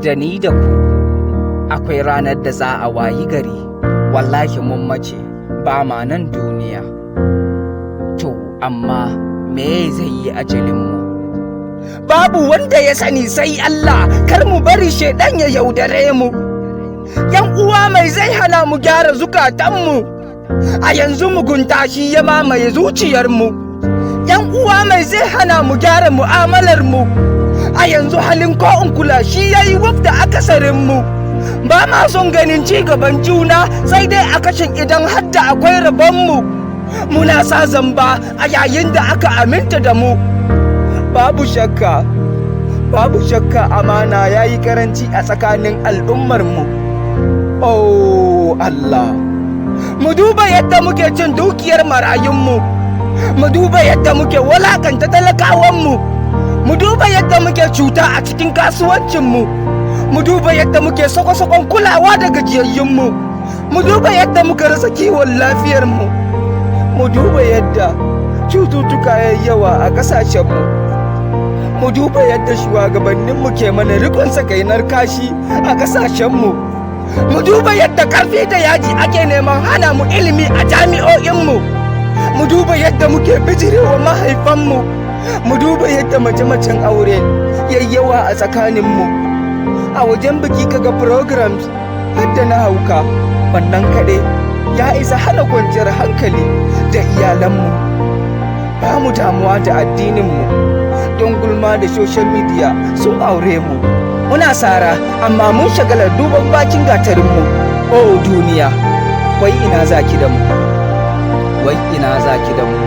da ni da ku akwai ranar da za a wayi gari wallahi mun mace ba ma nan duniya. To amma me zai yi ajalinmu? Babu wanda ya sani sai Allah, kar mu bari shedan ya yaudare mu. Yan uwa mai zai hana mu gyara zukatanmu? A yanzu mugunta shi ya mamaye zuciyarmu. Yan uwa mai zai hana mu gyara mu'amalarmu? A yanzu halin ko in kula shi yayi wafda akasarinmu. Ba ma son ganin ci gaban juna, sai dai a kashin idan hadda akwai rabonmu. Muna sa zamba a yayin da aka aminta da mu. Babu shakka amana yayi karanci a tsakanin al'ummarmu. Oh Allah, mu duba yadda muke cin dukiyar marayunmu, mu duba yadda muke walakanta talakawanmu, mu duba yadda muke cuta a cikin kasuwancinmu, mu duba yadda muke sako-sakon kulawa da gajiyayyunmu, mu duba yadda muka rasa kiwon lafiyarmu, mu duba yadda cututtuka yayi yawa a ƙasashenmu, mu duba yadda shugabanninmu ke mana rikon sakainar kashi a ƙasashenmu, mu duba yadda ƙarfi da yaji ake neman hana mu ilimi a jami'o'inmu, mu duba yadda muke bijirewa mahaifanmu, mu duba yadda mace-macen aure yayi yawa a tsakaninmu. A wajen biki kaga programs hadda na hauka, wannan kaɗai ya isa hana kwanciyar hankali da iyalanmu. Ba mu damuwa da addininmu, don gulma da social media sun aure mu. Muna sara amma mun shagala duban bakin gatarinmu. Oh duniya, wai ina zaki da mu? Wai ina zaki da mu?